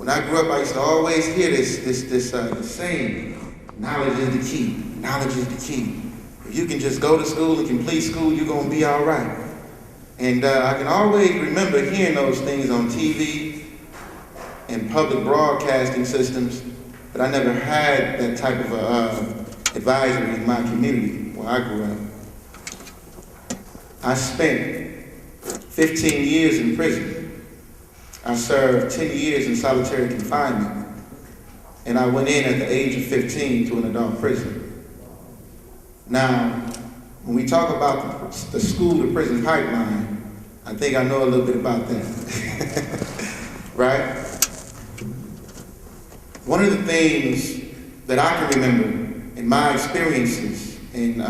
When I grew up, I used to always hear this saying, knowledge is the key, knowledge is the key. If you can just go to school and complete school, you're gonna be all right. And I can always remember hearing those things on TV and public broadcasting systems, but I never had that type of advisory in my community where I grew up. I spent 15 years in prison. I served 10 years in solitary confinement, and I went in at the age of 15 to an adult prison. Now, when we talk about the school-to-prison pipeline, I think I know a little bit about that, right? One of the things that I can remember in my experiences in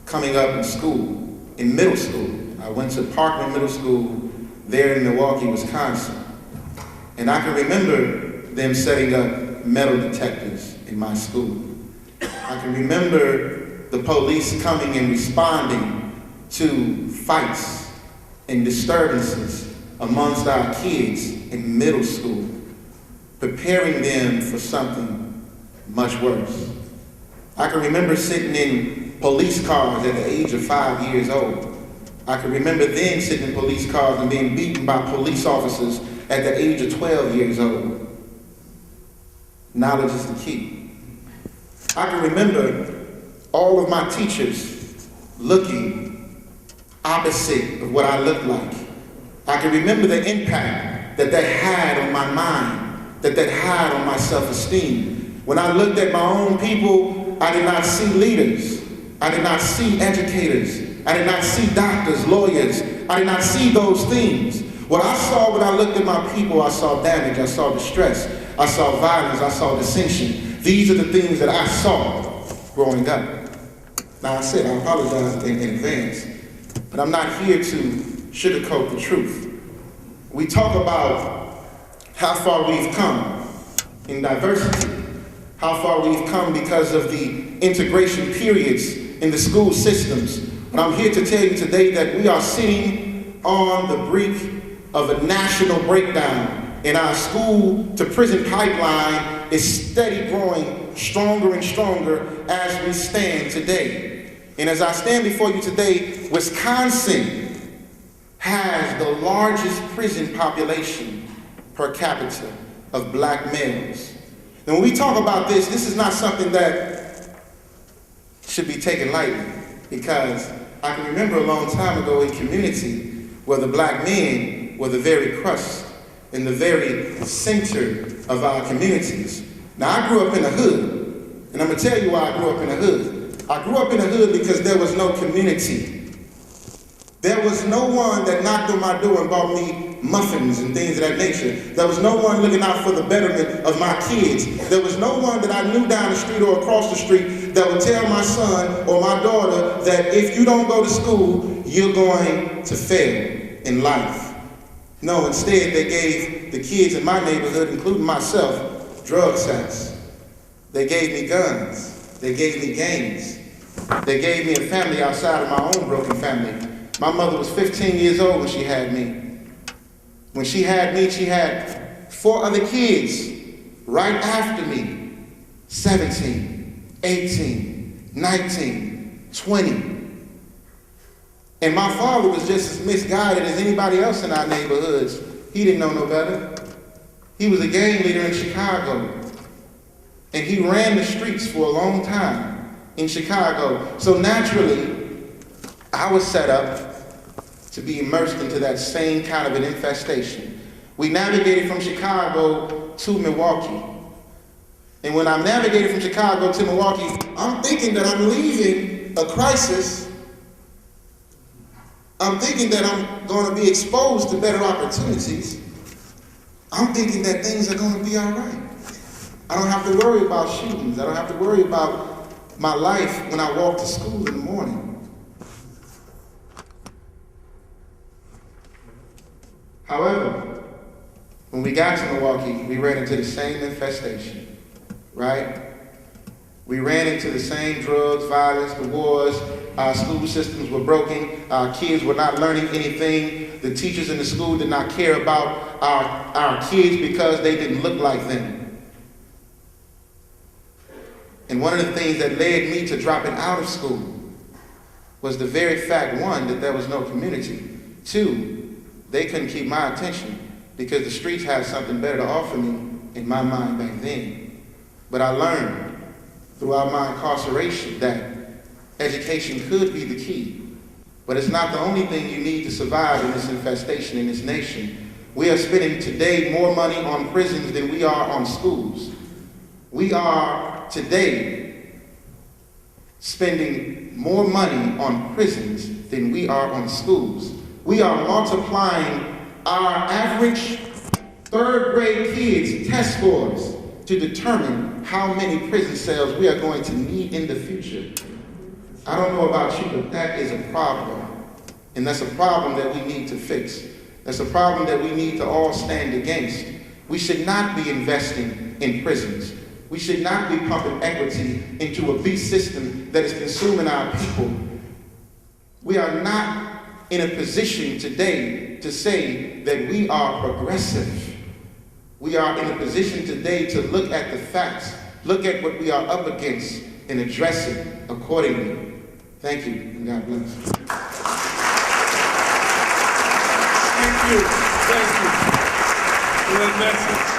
coming up in school, in middle school, I went to Parkland Middle School there in Milwaukee, Wisconsin. And I can remember them setting up metal detectors in my school. I can remember the police coming and responding to fights and disturbances amongst our kids in middle school, preparing them for something much worse. I can remember sitting in police cars at the age of 5 years old. I can remember then sitting in police cars and being beaten by police officers at the age of 12 years old. Knowledge is the key. I can remember all of my teachers looking opposite of what I looked like. I can remember the impact that had on my mind, that had on my self-esteem. When I looked at my own people, I did not see leaders. I did not see educators. I did not see doctors, lawyers. I did not see those things. What I saw when I looked at my people, I saw damage, I saw distress, I saw violence, I saw dissension. These are the things that I saw growing up. Now I said, I apologize in advance, but I'm not here to sugarcoat the truth. We talk about how far we've come in diversity, how far we've come because of the integration periods in the school systems. But I'm here to tell you today that we are sitting on the brink of a national breakdown, and our school-to-prison pipeline is steady growing stronger and stronger as we stand today. And as I stand before you today, Wisconsin has the largest prison population per capita of black males. And when we talk about this is not something that should be taken lightly, because I can remember a long time ago in community where the black men were the very crust and the very center of our communities. Now I grew up in a hood, and I'm gonna tell you why I grew up in a hood. I grew up in a hood because there was no community. There was no one that knocked on my door and bought me muffins and things of that nature. There was no one looking out for the betterment of my kids. There was no one that I knew down the street or across the street that would tell my son or my daughter that if you don't go to school, you're going to fail in life. No, instead they gave the kids in my neighborhood, including myself, drug sets. They gave me guns. They gave me gangs. They gave me a family outside of my own broken family. My mother was 15 years old when she had me. When she had me, she had 4 other kids right after me. 17, 18, 19, 20. And my father was just as misguided as anybody else in our neighborhoods. He didn't know no better. He was a gang leader in Chicago. And he ran the streets for a long time in Chicago. So naturally, I was set up to be immersed into that same kind of an infestation. We navigated from Chicago to Milwaukee. And when I navigated from Chicago to Milwaukee, I'm thinking that I'm leaving a crisis. I'm thinking that I'm going to be exposed to better opportunities. I'm thinking that things are going to be all right. I don't have to worry about shootings. I don't have to worry about my life when I walk to school in the morning. However, when we got to Milwaukee, we ran into the same infestation, right? We ran into the same drugs, violence, the wars. Our school systems were broken. Our kids were not learning anything. the teachers in the school did not care about our kids because they didn't look like them. And one of the things that led me to dropping out of school was the very fact, one, that there was no community. Two, they couldn't keep my attention because the streets had something better to offer me in my mind back then. But I learned throughout my incarceration that education could be the key. But it's not the only thing you need to survive in this infestation in this nation. We are spending today more money on prisons than we are on schools. We are today spending more money on prisons than we are on schools. We are multiplying our average third grade kids' test scores to determine how many prison cells we are going to need in the future. I don't know about you, but that is a problem. And that's a problem that we need to fix. That's a problem that we need to all stand against. We should not be investing in prisons. We should not be pumping equity into a beast system that is consuming our people. We are not in a position today to say that we are progressive. We are in a position today to look at the facts, look at what we are up against, and address it accordingly. Thank you, and God bless. Thank you. For that message.